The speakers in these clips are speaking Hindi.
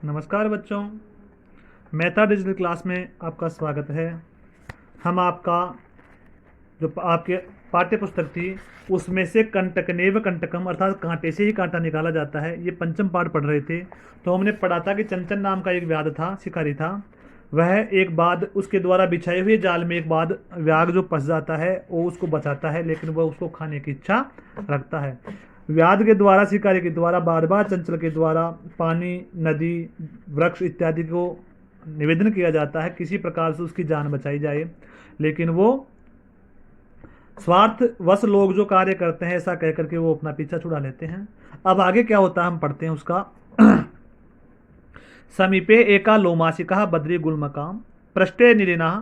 नमस्कार बच्चों, मेहता डिजिटल क्लास में आपका स्वागत है। हम आपका जो आपके पाठ्य पुस्तक थी उसमें से कंटकनेव कंटकम अर्थात कांटे से ही कांटा निकाला जाता है, ये पंचम पाठ पढ़ रहे थे। तो हमने पढ़ा था कि चंचन नाम का एक व्याध था, शिकारी था। वह एक बाद उसके द्वारा बिछाए हुए जाल में एक बाद व्याघ्र जो फंस जाता है वो उसको बचाता है, लेकिन वह उसको खाने की इच्छा रखता है। व्याध के द्वारा, शिकारी के द्वारा, बार बार चंचल के द्वारा पानी, नदी, वृक्ष इत्यादि को निवेदन किया जाता है किसी प्रकार से उसकी जान बचाई जाए, लेकिन वो स्वार्थवश लोग जो कार्य करते हैं ऐसा कह करके वो अपना पीछा छुड़ा लेते हैं। अब आगे क्या होता है हम पढ़ते हैं उसका। समीपे एका लोमासिका बद्री गुल्मकाम पृष्ठे निलिनः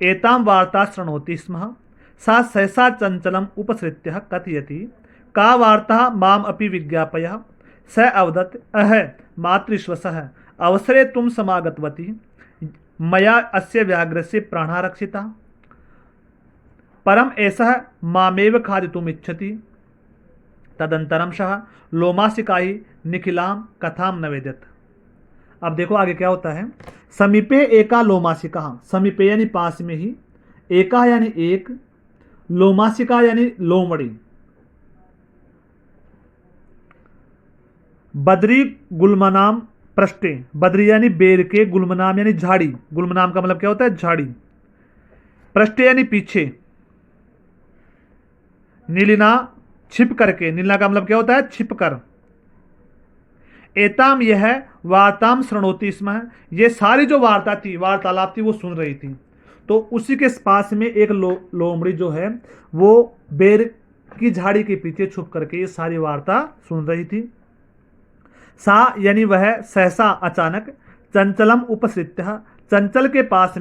एतां वार्ता शृणोति स्म। सा सहसा चंचलम उपसृत्य कथयति का वार्ता माम अपि विज्ञापय। स अवदत् अह मातृश्वसः अवसरे तुम समागतवती मया अस्य व्याघ्रस्य प्राणः रक्षितः परम एषः मामेव खादितुम् इच्छति। तदंतरम सः लोमासिकाहि निखिलां कथां नवेदत। अब देखो आगे क्या होता है। समीपे एका लोमासिका, समीपे यानी पास में ही, एका यानी एक, लोमासिका यानी लोमड़ी, बद्री गुल्मनाम पृष्ठे, बद्री यानी बेर के, गुल्मनाम यानी झाड़ी, गुल्मनाम का मतलब क्या होता है झाड़ी, पृष्ठे यानी पीछे, नीलिना छिप करके, नीलिना का मतलब क्या होता है छिप कर, एताम यह वार्ताम शृणोति स्म, ये सारी जो वार्ता थी, वार्तालाप थी, वो सुन रही थी। तो उसी के पास में एक लोमड़ी जो है वो बेर की झाड़ी के पीछे छुप करके ये सारी वार्ता सुन रही थी। सा यानी वह, सहसा अचानक, चंचलम उपसृत्य चंचल के पास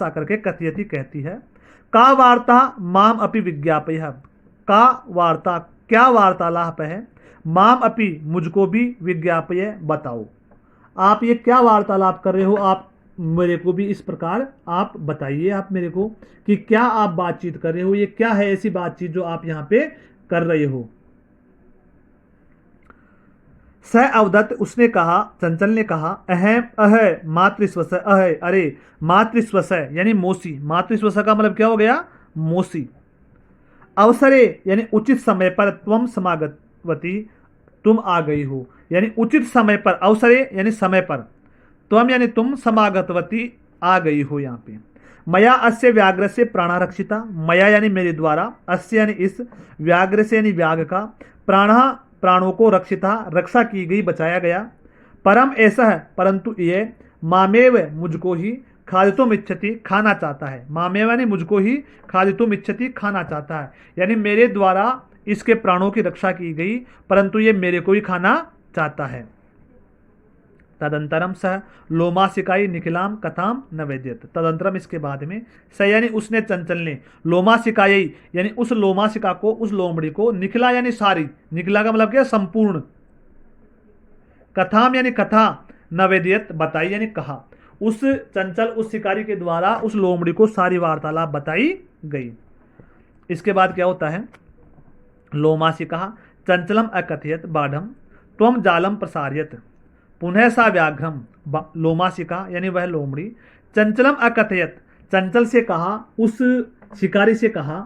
आकर के कथयति कहती है, का वार्ता माम अपि विज्ञापय, का वार्ता क्या वार्तालाप है, माम अपि मुझको भी विज्ञापय बताओ, आप ये क्या वार्तालाप कर रहे हो, आप मेरे को भी इस प्रकार आप बताइए, आप मेरे को कि क्या आप बातचीत कर रहे हो, ये क्या है ऐसी बातचीत जो आप यहाँ पे कर रहे हो। स अवदत्त उसने कहा, चंचल ने कहा, अहम अह मातृस्वस, अह अरे मातृस्वस यानी मौसी, मातृस्वस का मतलब क्या हो गया मौसी, अवसरे यानी उचित समय पर, त्वम समागतवती तुम आ गई हो, यानी उचित समय पर, अवसरे यानी समय पर, त्वम यानी तुम, समागतवती आ गई हो यहाँ पे। मया अस्य व्याघ्र से प्राणा रक्षिता, मया यानी मेरे द्वारा, अस्य यानी इस, व्याघ्र से यानी व्याघ का, प्राणा प्राणों को रक्षिता रक्षा की गई, बचाया गया, परम ऐसा है परंतु ये, मामेव मुझको ही, खादितुम इच्छति खाना चाहता है, मामेव यानी मुझको ही, खादितुम इच्छति खाना चाहता है, यानी मेरे द्वारा इसके प्राणों की रक्षा की गई परंतु ये मेरे को ही खाना चाहता है। तदंतरम सह लोमासिकाई निखिलाम कथाम नवेद्यत, तदंतरम इसके बाद में, स यानी उसने, चंचल ने, लोमासिकाई यानी उस लोमासिका को, उस लोमड़ी को, निखिला यानी सारी, निखिला का मतलब क्या संपूर्ण, कथाम यानी कथा, नवेद्यत बताई यानी कहा, उस चंचल उस शिकारी के द्वारा उस लोमड़ी को सारी वार्तालाप बताई गई। इसके बाद क्या होता है, लोमासिका चंचलम अकथयत बाढ़म त्वम जालम प्रसार्यत पुनः सा व्याघ्रम, लोमासिका यानी वह लोमड़ी, चंचलम अकथयत चंचल से कहा, उस शिकारी से कहा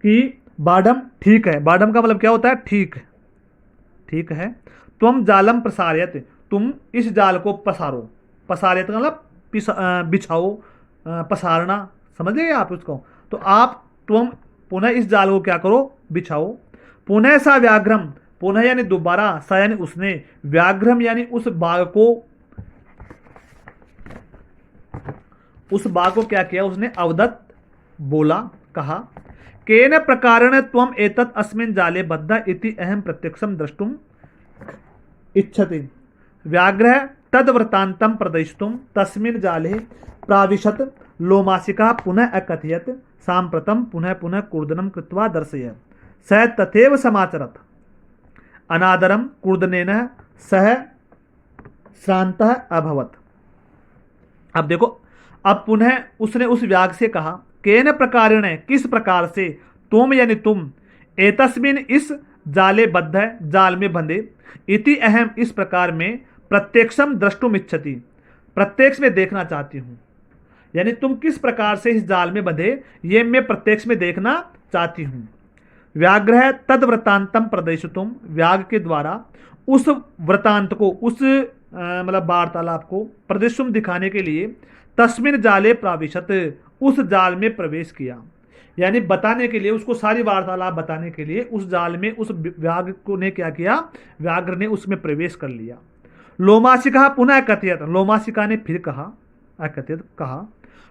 कि बाढ़म ठीक है, बाढ़म का मतलब क्या होता है ठीक, ठीक है, तुम जालम प्रसार्यत तुम इस जाल को पसारो, पसार्यत का मतलब बिछाओ, पसारना, समझ गए आप उसको। तो आप तुम पुनः इस जाल को क्या करो बिछाओ, पुनः सा व्याघ्रम, पुनः यानी दोबारा, सा यानी उसने, व्याघ्रम यानी उस बाघ को, उस बाघ को क्या किया उसने, अवदत्त बोला, कहा, केन प्रकारेण त्वम एतत् अस्मिन् जाले बद्ध इति अहम प्रत्यक्षम द्रष्टुम इच्छति। व्याघ्र तद्वृत्तान्तं प्रदर्शितुं तस्मिन् जाले प्राविशत। लोमासिका पुनः अकथयत साम्प्रतं पुनः पुनः कूर्दनं कृत्वा दर्शय। स तथैव समाचरत। अनादरं कूर्दनेन सह श्रान्तः अभवत। अब देखो, अब पुनः उसने उस व्याघ्र से कहा, केन प्रकारेण किस प्रकार से, तुम यानी तुम, एतस्मिन इस जाले बद्ध है जाल में बंधे, इति अहम इस प्रकार में, प्रत्यक्षम द्रष्टुम इच्छति, प्रत्यक्ष में देखना चाहती हूं। यानी तुम किस प्रकार से इस जाल में बंधे ये मैं प्रत्यक्ष में देखना चाहती हूं। व्याघ्र तद वृत्तांतम प्रदर्शितुम, व्याघ्र के द्वारा उस वृत्तांत को, उस मतलब वार्तालाप को प्रदर्शुम दिखाने के लिए तस्मिन जाले प्राविशत, उस जाल में प्रवेश किया। यानी बताने के लिए, उसको सारी वार्तालाप बताने के लिए उस जाल में उस व्याघ्र को ने क्या किया, व्याघ्र ने उसमें प्रवेश कर लिया। लोमासिका पुनः कथयत, लोमासिका ने फिर कहा, अकथित कहा,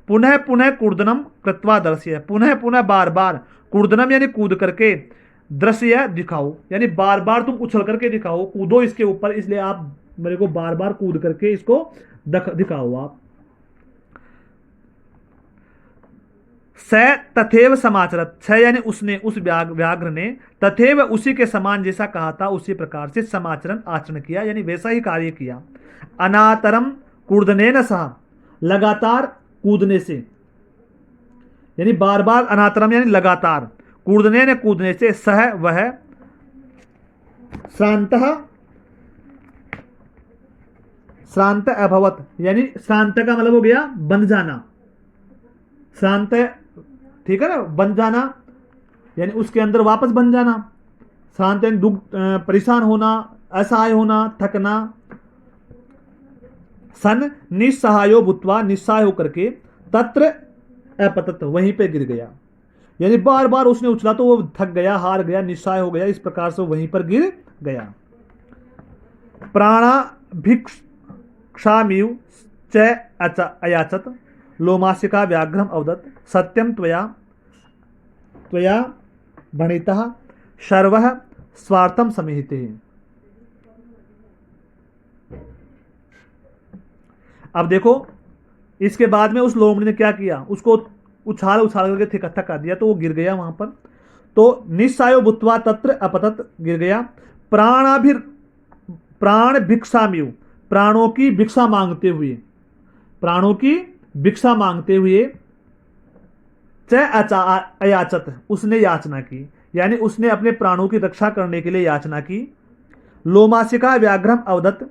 पुनः पुनः कूर्दनम कृत्वा दर्शय, पुनः पुनः बार बार, कूर्दनम यानी कूद करके, दृश्य दिखाओ यानी बार बार तुम उछल करके दिखाओ, कूदो इसके ऊपर, इसलिए आप मेरे को बार बार कूद करके इसको दिखाओ आप। स तथेव समाचरत, छ यानी उसने, उस व्याघ्र ने, तथेव उसी के समान जैसा कहा था उसी प्रकार से समाचरण आचरण किया, यानी वैसा ही कार्य किया। अनातरम कूर्दनेन सह, लगातार कूदने से, यानी बार बार, अनातरम यानी लगातार, कूदने ने कूदने से, सह वह, श्रांत अभवत, यानी श्रांत का मतलब हो गया बंध जाना, श्रांत, ठीक है ना, बंध जाना यानी उसके अंदर वापस बंध जाना। श्रांत यानी दुख, परेशान होना, असहाय होना, थकना। सन निस्सहायो भूत्वा, निस्सहाय होकर के, तत्र अपतत, वहीं पे गिर गया। यानी बार बार उसने उछला तो वो थक गया, हार गया, निस्सहाय हो गया, इस प्रकार से वहीं पर गिर गया। प्राणा भिक्षामिव च अयाचत, लोमासिका व्याघ्रम अवदत, सत्यम त्वया भणितः शर्वः स्वार्थम समिहिते। अब देखो इसके बाद में उस लोमड़ी ने क्या किया, उसको उछाल उछाल करके थका कर दिया, तो वो गिर गया वहां पर। तो निस्सायो भूत्वा तत्र अपतत, गिर गया। प्राण भिक्षामिव, प्राणों की भिक्षा मांगते हुए, प्राणों की भिक्षा मांगते हुए, च अयाचत, उसने याचना की, यानी उसने अपने प्राणों की रक्षा करने के लिए याचना की। लोमासिका व्याघ्रम अवदत,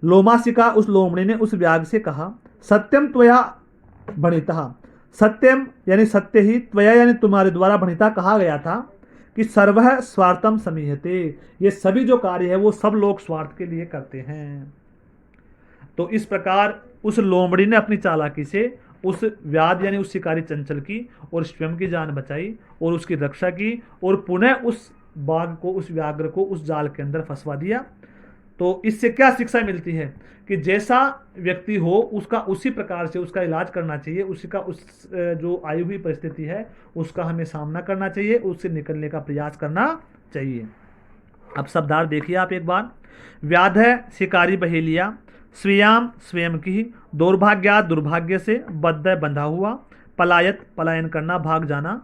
लोमासिका उस लोमड़ी ने उस व्याघ्र से कहा, सत्यम त्वया भणितः, सत्यम यानी सत्य ही, त्वया यानी तुम्हारे द्वारा भणिता कहा गया था कि सर्वः स्वार्थम समीहते, ये सभी जो कार्य है वो सब लोग स्वार्थ के लिए करते हैं। तो इस प्रकार उस लोमड़ी ने अपनी चालाकी से उस व्याध यानी उस शिकारी चंचल की और स्वयं की जान बचाई और उसकी रक्षा की, और पुनः उस बाघ को, उस व्याघ्र को उस जाल के अंदर फंसवा दिया। तो इससे क्या शिक्षा मिलती है कि जैसा व्यक्ति हो उसका उसी प्रकार से उसका इलाज करना चाहिए, उसका उस जो आई हुई परिस्थिति है उसका हमें सामना करना चाहिए, उससे निकलने का प्रयास करना चाहिए। अब शब्दार्थ देखिए आप एक बार। व्याध है शिकारी बहेलिया, स्वीयाम स्वयं की, दौर्भाग्या दुर्भाग्य से, बद्ध बंधा हुआ, पलायत पलायन करना भाग जाना,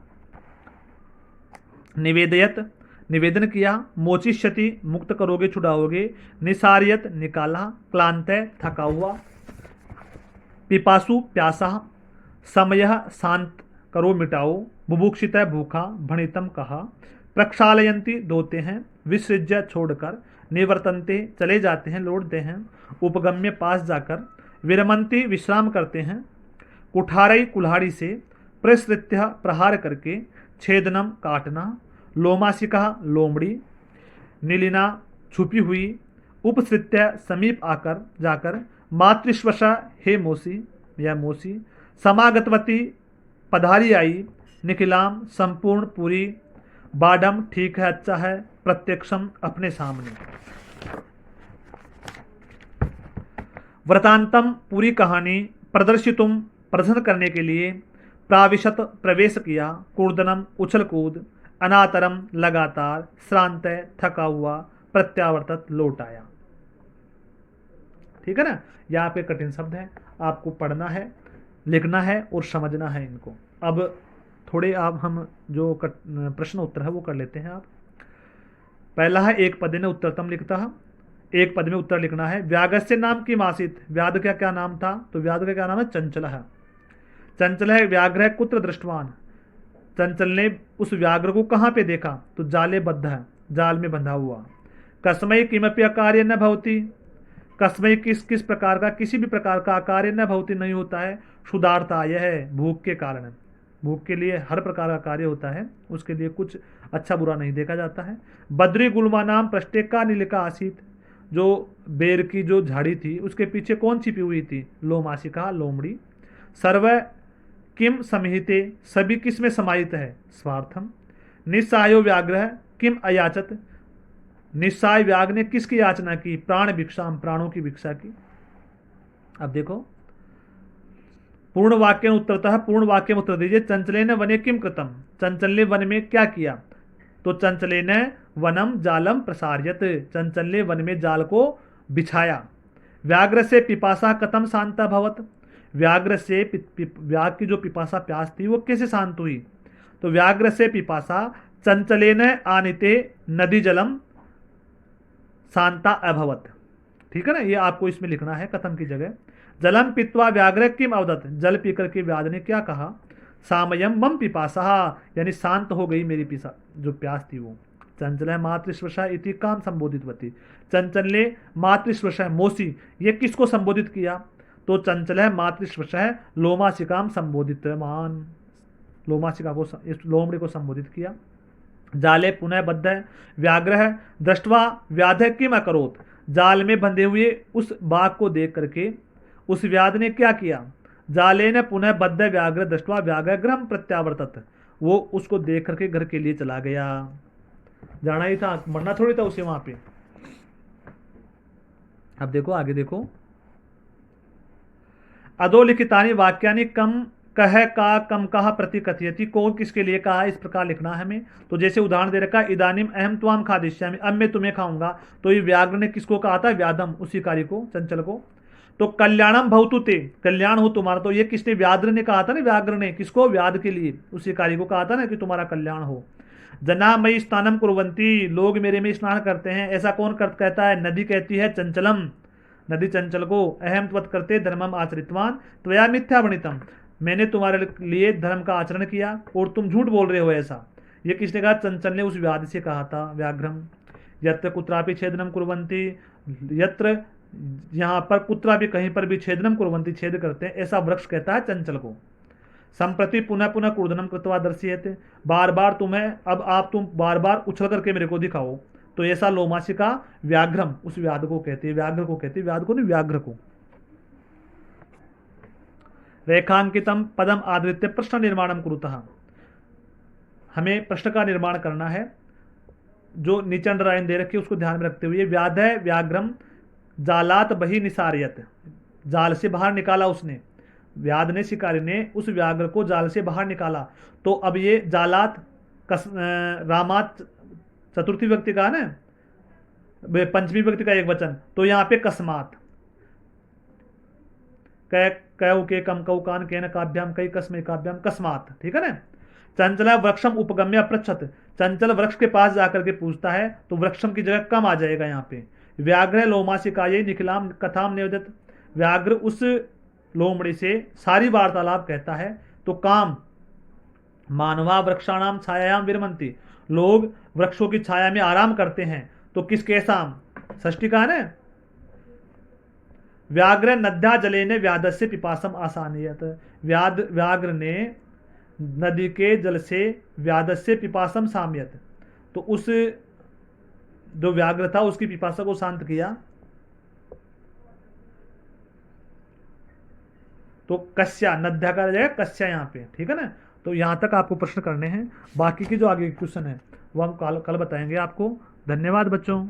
निवेदयत निवेदन किया, मोचिष्यति मुक्त करोगे छुड़ाओगे, निसारियत निकाला, क्लांत थका हुआ, पिपासु प्यासा, समय शांत करो मिटाओ, बुभुक्षित भूखा, भणितम कहा, प्रक्षालयंती धोते हैं, विसृज्य छोड़कर, निवर्तनते चले जाते हैं लौटते हैं, उपगम्य पास जाकर, विरमंती विश्राम करते हैं, कुठारई कुल्हाड़ी से, प्रसृत्य प्रहार करके, छेदनम काटना, लोमासिका लोमड़ी, नीलिना छुपी हुई, उपसृत्य समीप आकर जाकर, मातृश्वसा हे मोसी या मोसी, समागतवती पधारी आई, निखिलाम संपूर्ण पूरी, बाडम ठीक है अच्छा है, प्रत्यक्षम अपने सामने। व्रतांतम पूरी कहानी, प्रदर्शितुम प्रदर्शन करने के लिए, प्राविशत प्रवेश किया, कूर्दनम उछल कूद, अनातरम लगातार, श्रांत थका हुआ, प्रत्यावर्तत लौट आया। ठीक है ना, यहाँ पे कठिन शब्द है, आपको पढ़ना है, लिखना है और समझना है इनको। अब थोड़े आप हम जो प्रश्न उत्तर है वो कर लेते हैं। आप पहला है एक पद ने उत्तरतम लिखता है, एक पद में उत्तर लिखना है। व्यागस्य नाम की मासित, व्याध का क्या नाम था, तो व्याध का क्या नाम है, चंचल है। चंचल है व्याघ्र है कुत्र दृष्टवान, चंचल ने उस व्याघ्र को कहाँ पे देखा, तो जाले बद्ध है, जाल में बंधा हुआ। कस्मै किमपि कार्य न भवति, कस्मै किस किस प्रकार का, किसी भी प्रकार का कार्य न भवती नहीं होता है, क्षुधार्ता यह है भूख के कारण, भूख के लिए हर प्रकार का कार्य होता है, उसके लिए कुछ अच्छा बुरा नहीं देखा जाता है। बद्री गुलमा नाम प्रष्टेका नीलिका आसित, जो बेर की जो झाड़ी थी उसके पीछे कौन छिपी हुई थी, लोमाशिका लोमड़ी। सर्व किम समिहिते, सभी किस में समाहित है, स्वार्थम। निस्सायो व्याघ्र किम अयाचत, निस्साय व्याघ्र ने किसकी याचना की, प्राण भिक्षाम, प्राणों की भिक्षा की। अब देखो पूर्ण वाक्य उत्तरतः, पूर्ण वाक्य में उत्तर दीजिए। चंचलेन वने किम कृतम, चंचल ने वन में क्या किया, तो चंचलेन वनम जालम प्रसार्यत, चंचल ने वन में जाल को बिछाया। व्याघ्र से पिपासा कथम शांता भवत, व्याघ्र से व्याघ्र की जो पिपासा प्यास थी वो कैसे शांत हुई, तो व्याघ्र से पिपासा चंचलेन आनिते नदी जलम शांता अभवत। ठीक है ना, ये आपको इसमें लिखना है कथम की जगह। जलम पीत्वा व्याघ्र किम अवदत, जल पीकर के व्याघ्र ने क्या कहा, सामयम मम पिपासा, यानी शांत हो गई मेरी पिसा जो प्यास थी वो। चंचल मातृस्वशा इति काम संबोधितवती, चंचल ने मातृस्वशा मोसी ये किसको संबोधित किया, तो चंचल है मातृस्वशा लोमाशिकाम संबोधितमान, लोमाशिका को, इस लोमड़ी को संबोधित किया। जाले पुनः बद्ध व्याघ्र दृष्टवा व्याध किम अकरोत, जाल में बंधे हुए उस बाघ को देख करके उस व्याध ने क्या किया, जाले ने पुनः बद्ध व्याघ्र दृष्टवा व्याघ्र गृह प्रत्यावर्तत, वो उसको देख करके घर के लिए चला गया। जाना ही था, मरना थोड़ी था उसे वहां पे। अब देखो आगे देखो, अधोलिखितानि वाक्यानि कम कह का कम कहा प्रतिकथयति, कौन किसके लिए कहा इस प्रकार लिखना है हमें। तो जैसे उदाहरण दे रखा, इदानीम अहम त्वाम खादिष्यामि, अब मैं तुम्हें खाऊंगा, तो ये व्याघ्र ने किसको कहा था, व्याधम, उसी कार्य को, चंचल को। तो कल्याणम भवतु ते, कल्याण हो तुम्हारा, तो ये किसने, व्याघ्र ने कहा था ना, व्याघ्र ने किसको, व्याध के लिए, उसी कार्य को कहा था ना कि तुम्हारा कल्याण हो। जना मई स्नानम कुर्वंती, लोग मेरे में स्नान करते हैं, ऐसा कौन कहता है, नदी कहती है चंचलम, नदी चंचल को। अहम त्वत करते धर्मम आचरितवान त्वया मिथ्या वणितम, मैंने तुम्हारे लिए धर्म का आचरण किया और तुम झूठ बोल रहे हो, ऐसा ये किसने कहा, चंचल ने उस व्याध से कहा था, व्याघ्रम। यत्र कुत्रापि छेदनम कुर्वंती, यत्र यहाँ पर कुत्रा भी कहीं पर भी छेदनम कुर्वंती, छेद करते हैं, ऐसा वृक्ष कहता है चंचल को। संप्रति पुनः पुनः कुर्दनम कृत्वा दर्शयते, बार बार तुम्हें, अब आप तुम बार बार उछल करके मेरे को दिखाओ, तो ऐसा लोमाशिका व्याघ्रम, उस व्याध को कहते हैं, व्याघ्र को कहते हैं, व्याध को नहीं व्याघ्र को। रेखांकितम पदम आदृत्य प्रश्न निर्माणम कुरुतः, हमें प्रश्न का निर्माण करना है, जो नीचे अंडरलाइन दे रखी है उसको ध्यान में रखते हुए। व्याध है व्याघ्रम जालात बही निसारियत, जाल से बाहर निकाला उसने, व्याध ने, शिकारी ने उस व्याघ्र को जाल से बाहर निकाला। तो अब ये जालात रामात चतुर्थी व्यक्ति का है ना, पंचमी व्यक्ति का एक वचन, तो यहाँ पे कस्मात, कौ के कम कौ कान के न काभ्याम कई कस्मे काभ्याम कस्मात, ठीक है ना। चंचला वृक्षम उपगम्य पृच्छत, चंचल वृक्ष के पास जाकर के पूछता है, तो वृक्षम की जगह कम आ जाएगा यहाँ पे। व्याघ्र लोमाशिकायै निखिलाम कथाम निवेदित, व्याघ्र उस लोमड़ी से सारी वार्तालाप कहता है। तो काम मानवा वृक्षाणाम छायायाम विरमंती, लोग वृक्षों की छाया में आराम करते हैं, तो किसके साम, षष्ठी का है ना। व्याघ्र नद्या जले ने व्याधस्य पिपासम आसानियत, व्याघ्र ने नदी के जल से व्याधस्य पिपासम सामियत, तो उस जो व्याघ्र था उसकी पिपासा को शांत किया। तो कस्या, नद्या का जाएगा कस्या यहाँ पे, ठीक है ना। तो यहाँ तक आपको प्रश्न करने हैं, बाकी की जो आगे क्वेश्चन है वो हम कल बताएंगे आपको। धन्यवाद बच्चों।